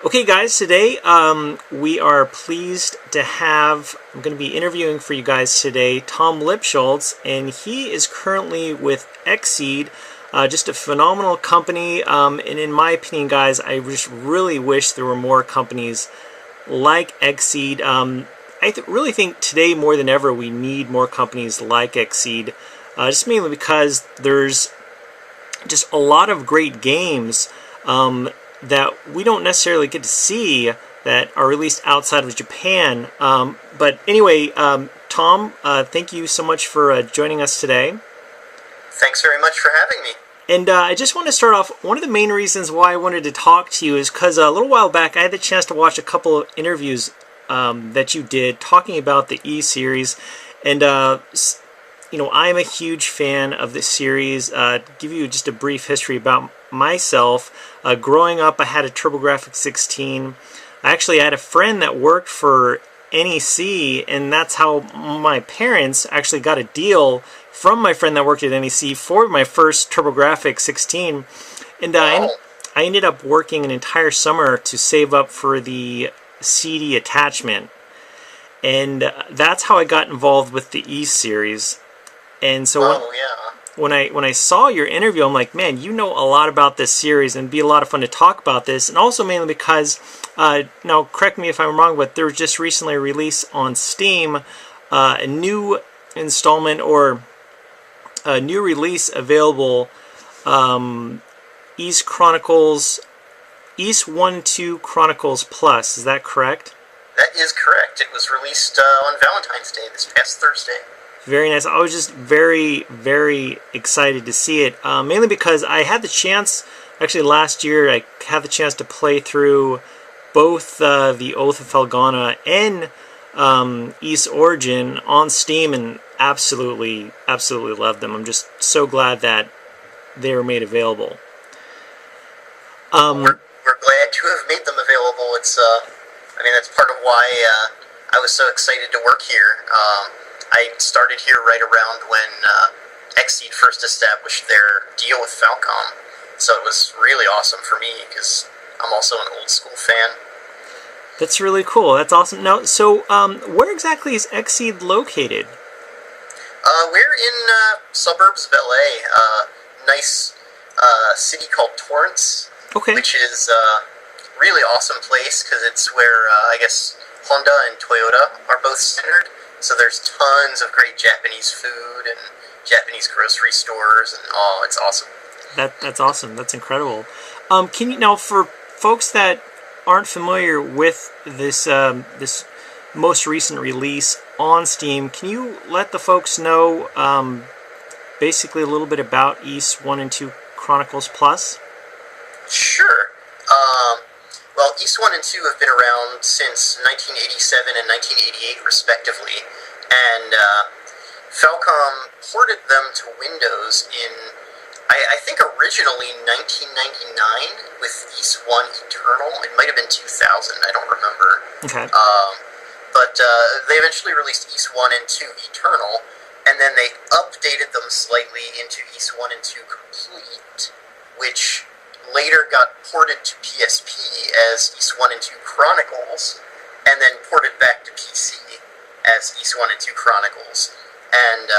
Okay guys, today we are pleased to have, I'm going to be interviewing for you guys today, Tom Lipschultz, and he is currently with XSEED, just a phenomenal company, and in my opinion guys, I just really wish there were more companies like XSEED. I really think today more than ever we need more companies like XSEED, just mainly because there's just a lot of great games that we don't necessarily get to see that are released outside of Japan. But anyway, Tom, thank you so much for joining us today. Thanks very much for having me. And I just want to start off, one of the main reasons why I wanted to talk to you is because a little while back I had the chance to watch a couple of interviews that you did talking about the E series. And you know, I'm a huge fan of this series. To give you just a brief history about myself, growing up I had a TurboGrafx 16. I actually had a friend that worked for NEC, and that's how my parents actually got a deal from my friend that worked at NEC for my first TurboGrafx 16. And I ended up working an entire summer to save up for the CD attachment. And that's how I got involved with the E series. And so when I saw your interview, I'm like, man, you know a lot about this series, and it'd be a lot of fun to talk about this. And also mainly because, now correct me if I'm wrong, but there was just recently a release on Steam, a new installment or a new release available, Ys Chronicles, Ys I II Chronicles Plus. Is that correct? That is correct. It was released on Valentine's Day, this past Thursday. Very nice. I was just very, very excited to see it, mainly because I had the chance, actually last year, I had the chance to play through both the Oath of Felghana and Ys Origin on Steam, and absolutely loved them. I'm just so glad that they were made available. We're glad to have made them available. It's, I mean, that's part of why I was so excited to work here. I started here right around when XSEED first established their deal with Falcom, so it was really awesome for me because I'm also an old school fan. That's really cool. That's awesome. Now, so where exactly is XSEED located? We're in suburbs of LA, a nice city called Torrance, which is a really awesome place because it's where I guess Honda and Toyota are both centered. So there's tons of great Japanese food and Japanese grocery stores, and oh, it's awesome. That's awesome. That's incredible. Can you now, for folks that aren't familiar with this this most recent release on Steam, can you let the folks know basically a little bit about Ys I and II Chronicles Plus? Sure. Well, Ys I and II have been around since 1987 and 1988, respectively, and Falcom ported them to Windows in, I think, originally 1999 with Ys I Eternal. It might have been 2000, I don't remember. Okay. But they eventually released Ys I and II Eternal, and then they updated them slightly into Ys I and II Complete, which later got ported to PSP as Ys I and II Chronicles, and then ported back to PC as Ys I and II Chronicles. And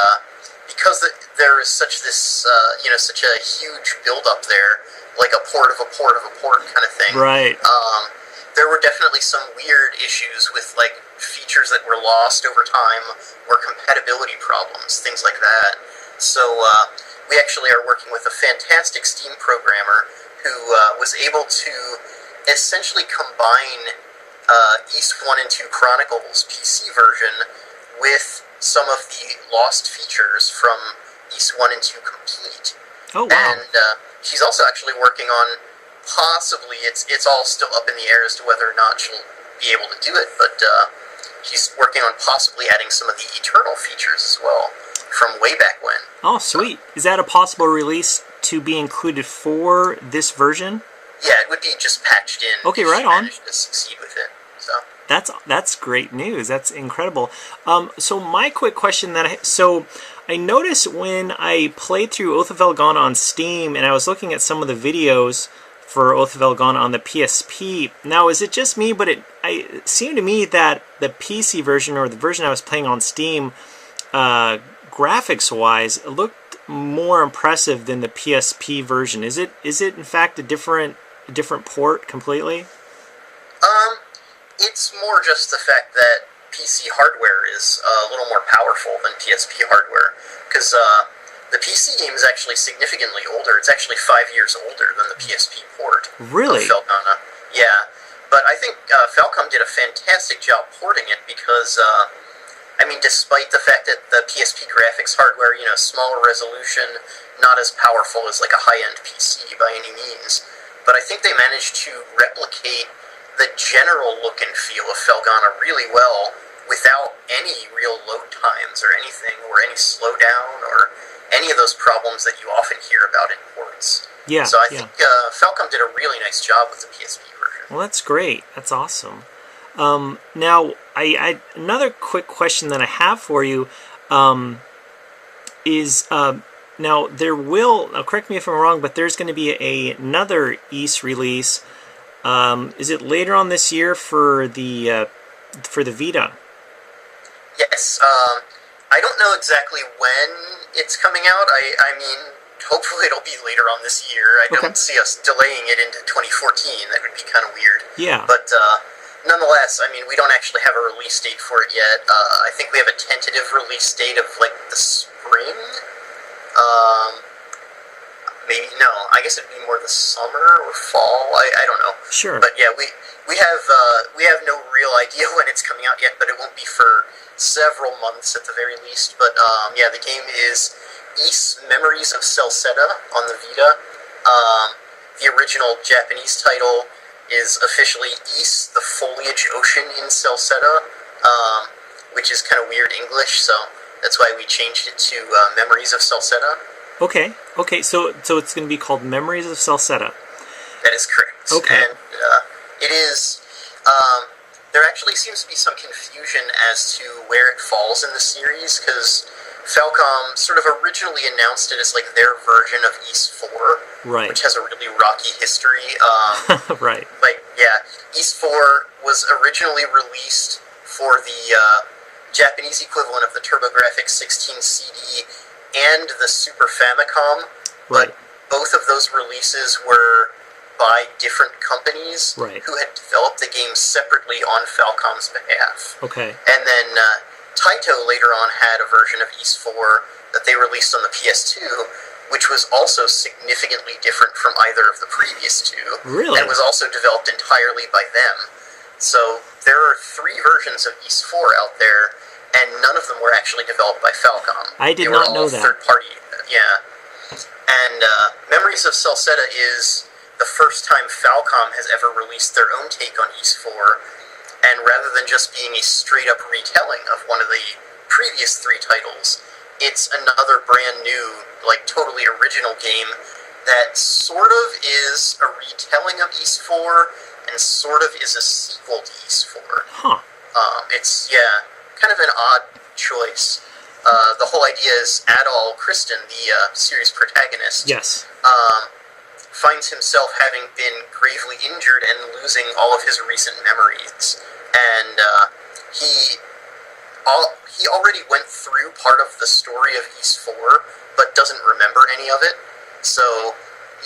because there is such this, you know, such a huge build-up there, like a port of a port of a port kind of thing. Right. There were definitely some weird issues with like features that were lost over time, or compatibility problems, things like that. So we actually are working with a fantastic Steam programmer who was able to essentially combine Ys I and II Chronicles PC version with some of the lost features from Ys I and II Complete. Oh, wow. And she's also actually working on possibly, it's all still up in the air as to whether or not she'll be able to do it, but she's working on possibly adding some of the Eternal features as well from way back when. Oh, sweet. Is that a possible release to be included for this version? Yeah, it would be just patched in. Okay, right on. To succeed with it. So that's great news. That's incredible. So my quick question so I noticed when I played through Oath of Felghana on Steam and I was looking at some of the videos for Oath of Felghana on the PSP. Now, is it just me, but it seemed to me that the PC version, or the version I was playing on Steam, graphics-wise, looked more impressive than the PSP version. Is it in fact a different port completely? It's more just the fact that PC hardware is a little more powerful than PSP hardware, because the PC game is actually significantly older. It's actually 5 years older than the PSP port. Really? Of Felghana. Yeah, but I think Falcom did a fantastic job porting it because, despite the fact that the PSP graphics hardware, smaller resolution, not as powerful as like a high-end PC by any means, but I think they managed to replicate the general look and feel of Felghana really well without any real load times or anything, or any slowdown, or any of those problems that you often hear about in ports. Yeah. So I think Falcom did a really nice job with the PSP version. Well, that's great. That's awesome. Now, I another quick question that I have for you is now there will, correct me if I'm wrong, but there's going to be another Ys release. Is it later on this year for the Vita? Yes. I don't know exactly when it's coming out. I mean, hopefully it'll be later on this year. I don't see us delaying it into 2014. That would be kind of weird. Yeah. But nonetheless, we don't actually have a release date for it yet. I think we have a tentative release date of like the spring. Maybe no. I guess it'd be more the summer or fall. I don't know. Sure. But yeah, we have no real idea when it's coming out yet. But it won't be for several months at the very least. But yeah, the game is Ys Memories of Celceta on the Vita. The original Japanese title is officially Ys, the Foliage Ocean in Celceta, which is kind of weird English, so that's why we changed it to Memories of Celceta. Okay, so it's going to be called Memories of Celceta. That is correct. Okay. And it is, there actually seems to be some confusion as to where it falls in the series, because Falcom sort of originally announced it as like their version of Ys 4, right, which has a really rocky history. Right. Like, yeah, Ys 4 was originally released for the Japanese equivalent of the TurboGrafx 16 CD and the Super Famicom, right, but both of those releases were by different companies, right, who had developed the game separately on Falcom's behalf. Okay. And then Taito later on had a version of Ys 4 that they released on the PS2, which was also significantly different from either of the previous two. Really? And was also developed entirely by them. So there are 3 versions of Ys 4 out there, and none of them were actually developed by Falcom. I did not know that. Third party, yeah. And Memories of Celceta is the first time Falcom has ever released their own take on Ys 4, and rather than just being a straight-up retelling of one of the previous 3 titles, it's another brand new, like, totally original game that sort of is a retelling of Ys 4 and sort of is a sequel to Ys 4. Huh. It's, yeah, kind of an odd choice. The whole idea is Adol Kristen, the series protagonist, yes, finds himself having been gravely injured and losing all of his recent memories. And he already went through part of the story of Ys 4, but doesn't remember any of it. So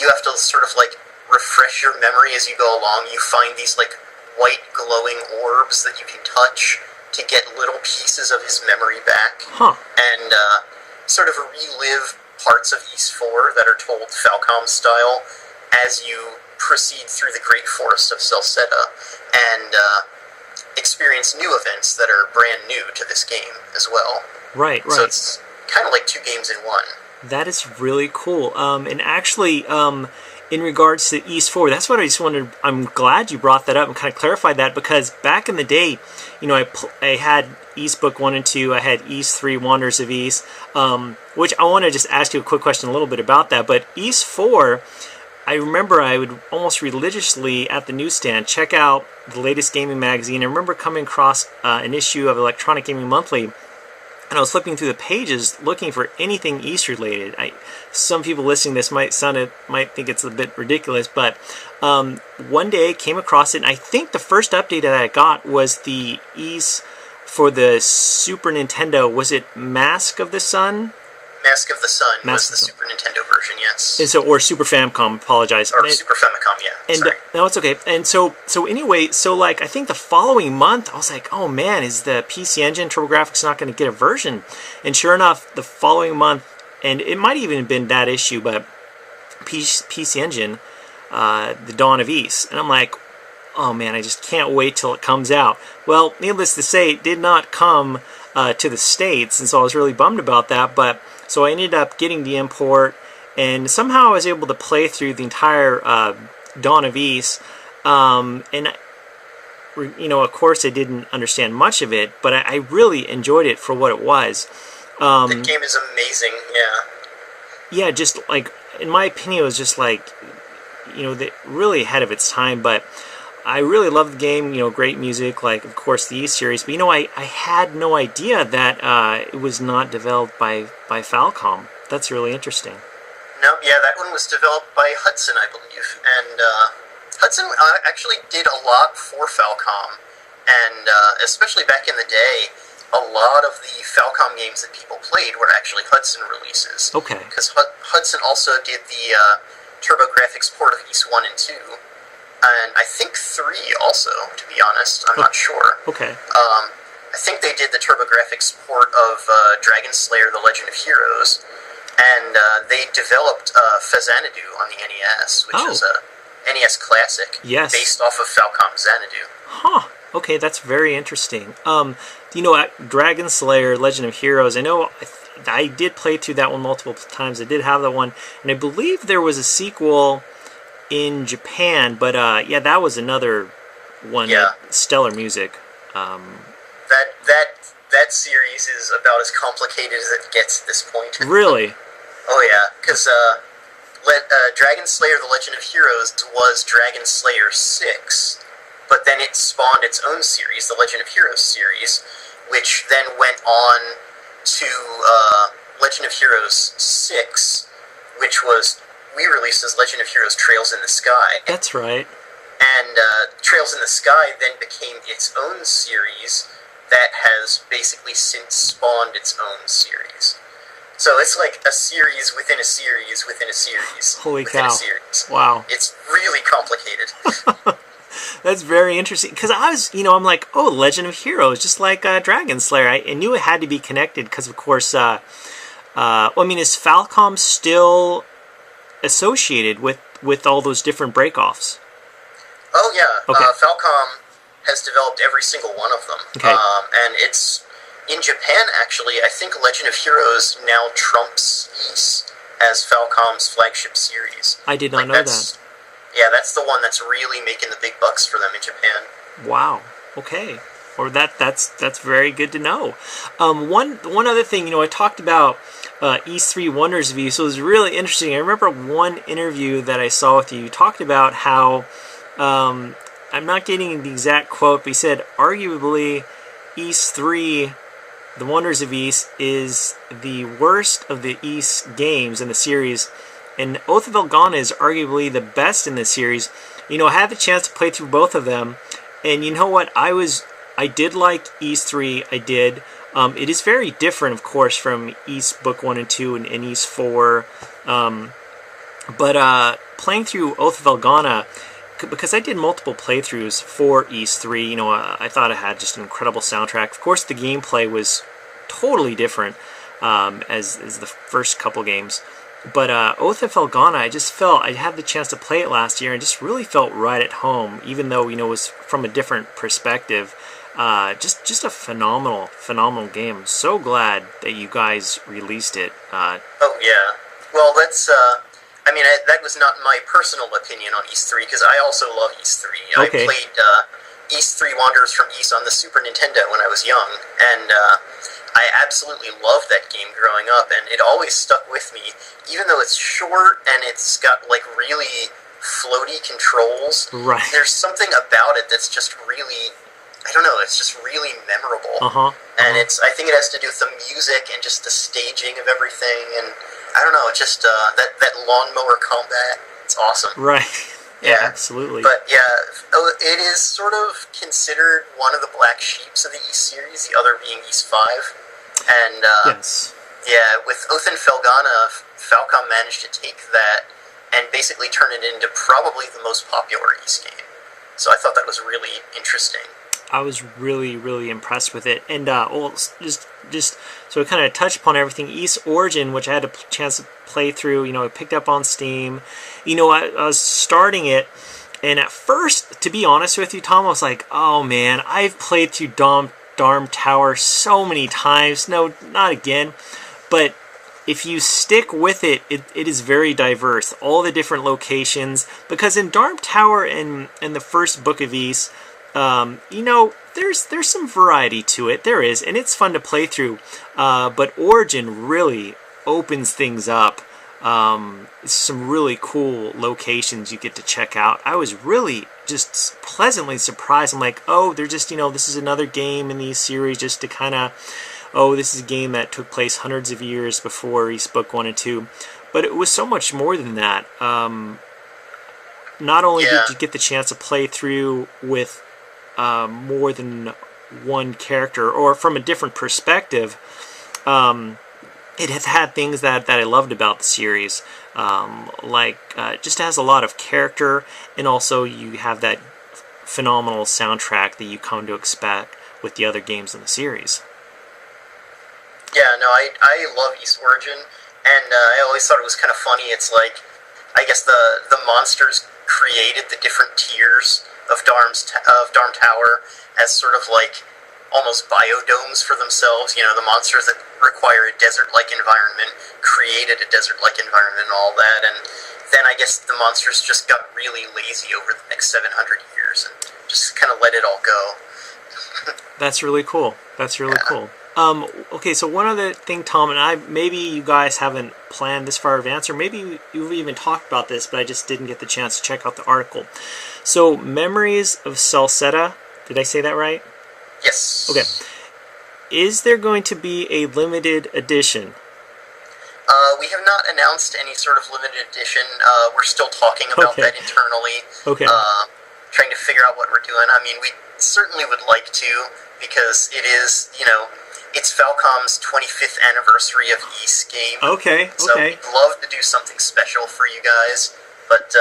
you have to sort of like refresh your memory as you go along. You find these like white glowing orbs that you can touch to get little pieces of his memory back. Huh. And sort of relive parts of Ys 4 that are told Falcom style as you proceed through the Great Forest of Celceta and experience new events that are brand new to this game as well. Right. So it's kind of like 2 games in one. That is really cool. And actually, in regards to Ys 4, that's what I just wanted. I'm glad you brought that up and kind of clarified that, because back in the day, I had Ys Book 1 and 2. I had Ys 3 Wonders of Ys, which I want to just ask you a quick question a little bit about that. But Ys 4, I remember I would almost religiously at the newsstand check out the latest gaming magazine. I remember coming across an issue of Electronic Gaming Monthly and I was flipping through the pages looking for anything Ys related. Some people listening to this might think it's a bit ridiculous, but one day I came across it, and I think the first update that I got was the Ys for the Super Nintendo. Was it Mask of the Sun? Mask of the Sun was the Super Nintendo version, yes. And so, or Super Famicom, apologize. Or Super Famicom, yeah. And sorry. No, it's okay. And so anyway, like, I think the following month, I was like, oh man, is the PC Engine TurboGrafx not going to get a version? And sure enough, the following month, and it might even have been that issue, but PC Engine, the Dawn of Ys. And I'm like, oh man, I just can't wait till it comes out. Well, needless to say, it did not come to the States, and so I was really bummed about that, but so I ended up getting the import, and somehow I was able to play through the entire Dawn of Ys, and of course I didn't understand much of it, but I really enjoyed it for what it was. The game is amazing, yeah. Yeah, just like, in my opinion, it was just like, really ahead of its time, but I really love the game, great music, like, of course, the Ys series, but, I had no idea that it was not developed by Falcom. That's really interesting. No, yeah, that one was developed by Hudson, I believe, and Hudson actually did a lot for Falcom, and especially back in the day, a lot of the Falcom games that people played were actually Hudson releases. Okay. Because Hudson also did the TurboGrafx port of Ys 1 and 2, and I think 3 also, to be honest. I'm not sure. Okay. I think they did the TurboGrafx port of Dragon Slayer: The Legend of Heroes, and they developed Felghana on the NES, which is a NES classic, based off of Falcom Xanadu. Huh. Okay, that's very interesting. Dragon Slayer: Legend of Heroes, I know I did play through that one multiple times. I did have that one, and I believe there was a sequel in Japan, but that was another one. Yeah. Stellar music. That series is about as complicated as it gets at this point. Really? Oh yeah, because Dragon Slayer: The Legend of Heroes was Dragon Slayer 6, but then it spawned its own series, the Legend of Heroes series, which then went on to Legend of Heroes 6, which was re-released as Legend of Heroes Trails in the Sky. That's right. And Trails in the Sky then became its own series that has basically since spawned its own series. So it's like a series within a series within a series. Holy within cow. A series. Wow. It's really complicated. That's very interesting, because I was, I'm like, oh, Legend of Heroes, just like Dragon Slayer. I knew it had to be connected, because, of course, is Falcom still associated with all those different breakoffs? Oh, yeah. Okay. Falcom has developed every single one of them. Okay. And it's, in Japan, actually, I think Legend of Heroes now trumps Ys as Falcom's flagship series. I did not know that. Yeah, that's the one that's really making the big bucks for them in Japan. Wow. Okay. Or that's very good to know. One other thing, I talked about Ys 3 Wonders of Ys, so it was really interesting. I remember one interview that I saw with you. You talked about how, I'm not getting the exact quote, but you said, arguably, Ys 3, The Wonders of Ys, is the worst of the Ys games in the series, and Oath of Felghana is arguably the best in the series. I had the chance to play through both of them, and you know what? I did like Ys 3, I did. It is very different, of course, from Ys Book 1 and 2 and Ys 4. But playing through Oath of Felghana, because I did multiple playthroughs for Ys 3, I thought it had just an incredible soundtrack. Of course, the gameplay was totally different as the first couple games. But Oath of Felghana, I just felt, I had the chance to play it last year and just really felt right at home, even though, it was from a different perspective. Just a phenomenal game. I'm so glad that you guys released it. Oh, yeah. Well, that's, that was not my personal opinion on Ys 3, because I also love Ys 3. Okay. I played Ys 3 Wanderers from Ys on the Super Nintendo when I was young, and I absolutely loved that game growing up, and it always stuck with me, even though it's short and it's got, really floaty controls. Right. There's something about it that's just really, I don't know, it's just really memorable. And I think it has to do with the music and just the staging of everything, and I don't know, just that lawnmower combat, it's awesome. Right. Yeah, absolutely. But yeah, it is sort of considered one of the black sheeps of the Ys series, the other being Ys 5. And yes. Yeah, with Oath and Felghana, Falcom managed to take that and basically turn it into probably the most popular Ys game. So I thought that was really interesting. I was really, really impressed with it. And just so I kind of touch upon everything. Ys Origin, which I had a chance to play through, I picked up on Steam. I was starting it, and at first, to be honest with you, Tom, I was like, oh man, I've played through Darm Tower so many times. No, not again. But if you stick with it, it is very diverse. All the different locations, because in Darm Tower and the first book of Ys, there's some variety to it. There is, and it's fun to play through. But Origin really opens things up. Some really cool locations you get to check out. I was really just pleasantly surprised. I'm like, oh, they're just, this is another game in the series just to kind of, this is a game that took place hundreds of years before Ys Book 1 and 2. But it was so much more than that. Not only did you get the chance to play through with more than one character, or from a different perspective, it has had things that I loved about the series, just has a lot of character, and also you have that phenomenal soundtrack that you come to expect with the other games in the series. Yeah, no, I love Ys Origin, and I always thought it was kind of funny. It's like, I guess the monsters created the different tiers of Darm Tower as sort of like almost biodomes for themselves. The monsters that require a desert-like environment created a desert-like environment and all that, and then I guess the monsters just got really lazy over the next 700 years and just kind of let it all go. That's really cool. That's really cool. Okay, so one other thing, Tom, and maybe you guys haven't planned this far in advance, or maybe you've even talked about this, but I just didn't get the chance to check out the article. So, Memories of Celceta, did I say that right? Yes. Okay. Is there going to be a limited edition? We have not announced any sort of limited edition. We're still talking about that internally. Okay. Trying to figure out what we're doing. I mean, we certainly would like to, because it is, it's Falcom's 25th anniversary of Ys game. Okay. So we'd love to do something special for you guys. But,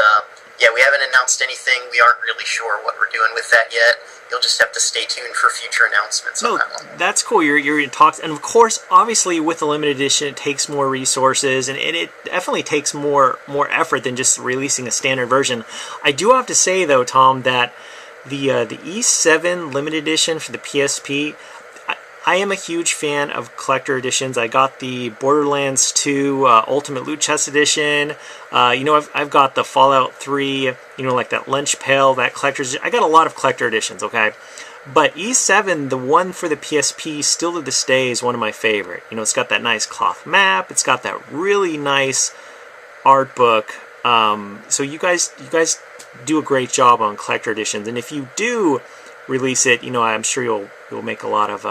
yeah, we haven't announced anything. We aren't really sure what we're doing with that yet. You'll just have to stay tuned for future announcements on that one. That's cool. You're in talks. And, of course, obviously, with the limited edition, it takes more resources, and it definitely takes more effort than just releasing a standard version. I do have to say, though, Tom, that the Ys 7 limited edition for the PSP, I am a huge fan of collector editions. I got the Borderlands 2 Ultimate Loot Chest edition. I've got the Fallout 3, like that lunch pail, that collector's. I got a lot of collector editions, okay? But Ys 7, the one for the PSP, still to this day is one of my favorite. It's got that nice cloth map. It's got that really nice art book. So you guys do a great job on collector editions. And if you do release it, I'm sure you'll make a lot of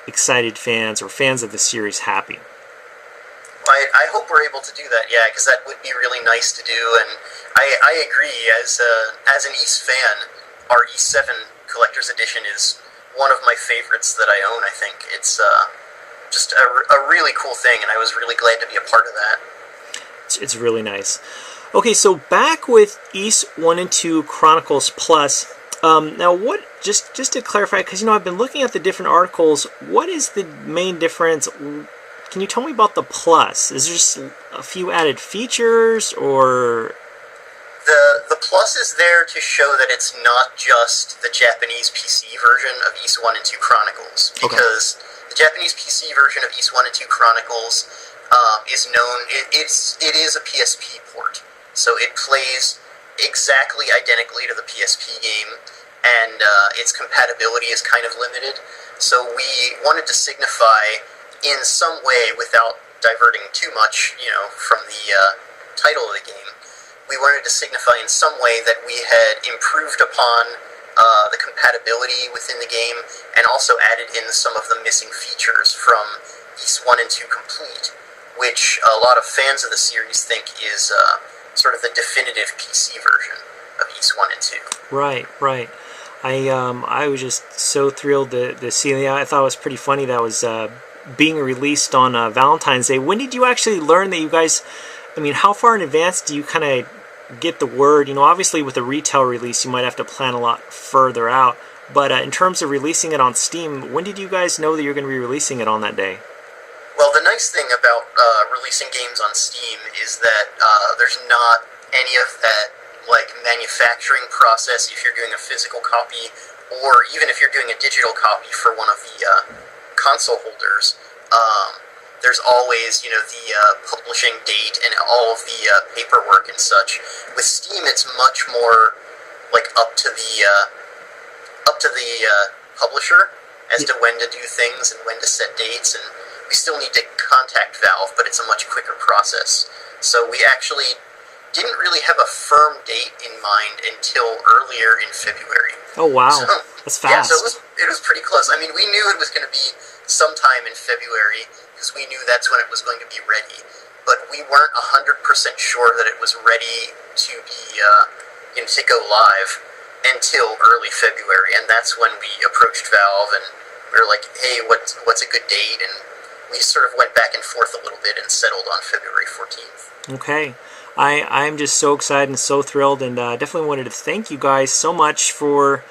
excited fans or fans of the series happy. I hope we're able to do that, yeah, because that would be really nice to do, and I agree, as an Ys fan, our Ys 7 Collector's Edition is one of my favorites that I own. I think it's just a really cool thing, and I was really glad to be a part of that. It's really nice. Okay, so back with Ys 1 and 2 Chronicles Plus. Now, what? Just to clarify, because I've been looking at the different articles. What is the main difference? Can you tell me about the Plus? Is there just a few added features, or? The Plus is there to show that it's not just the Japanese PC version of Ys 1 and 2 Chronicles, because the Japanese PC version of Ys 1 and 2 Chronicles is known. It is a PSP port, so it plays exactly identically to the PSP game, and its compatibility is kind of limited. So we wanted to signify in some way, without diverting too much, from the title of the game, we wanted to signify in some way that we had improved upon the compatibility within the game, and also added in some of the missing features from Ys 1 and 2 Complete, which a lot of fans of the series think is sort of the definitive PC version of Ys 1 and 2. Right, right. I was just so thrilled to see that. I thought it was pretty funny that was being released on Valentine's Day. When did you actually learn that you guys, I mean, how far in advance do you kind of get the word? You know, obviously with a retail release, you might have to plan a lot further out. But in terms of releasing it on Steam, when did you guys know that you're going to be releasing it on that day? Well, the nice thing about releasing games on Steam is that there's not any of that like manufacturing process if you're doing a physical copy, or even if you're doing a digital copy for one of the console holders. There's always, you know, the publishing date and all of the paperwork and such. With Steam, it's much more like up to the publisher as to when to do things and when to set dates, and we still need to contact Valve, but it's a much quicker process. So we actually didn't really have a firm date in mind until earlier in February. Oh wow, so, that's fast. Yeah, so it was pretty close. I mean, we knew it was going to be sometime in February because we knew that's when it was going to be ready, but we weren't 100% sure that it was ready to be to go live until early February, and that's when we approached Valve and we were like, hey, what's a good date? And we sort of went back and forth a little bit and settled on February 14th. Okay. I'm just so excited and so thrilled, and definitely wanted to thank you guys so much for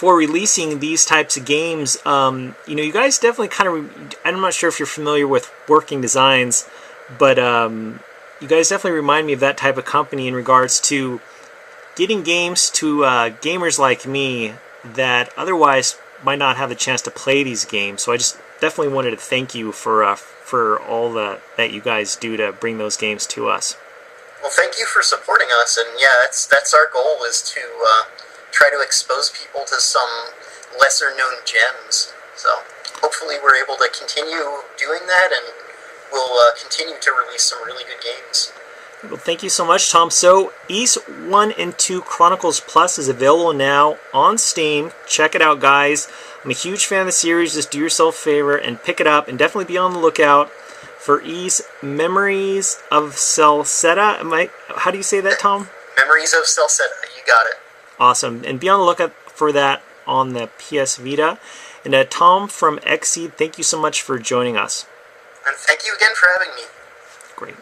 releasing these types of games. You know, you guys definitely kind of, I'm not sure if you're familiar with Working Designs, but you guys definitely remind me of that type of company in regards to getting games to gamers like me that otherwise might not have the chance to play these games. So I just definitely wanted to thank you for all that you guys do to bring those games to us. Well, thank you for supporting us, and yeah, that's our goal, is to try to expose people to some lesser-known gems. So hopefully we're able to continue doing that, and we'll continue to release some really good games. Well, thank you so much, Tom. So, Ys 1 and 2 Chronicles Plus is available now on Steam. Check it out, guys. I'm a huge fan of the series. Just do yourself a favor and pick it up, and definitely be on the lookout for Ys Memories of Celceta. How do you say that, Tom? Memories of Celceta. You got it. Awesome. And be on the lookout for that on the PS Vita. And Tom from XSEED, thank you so much for joining us. And thank you again for having me. Great.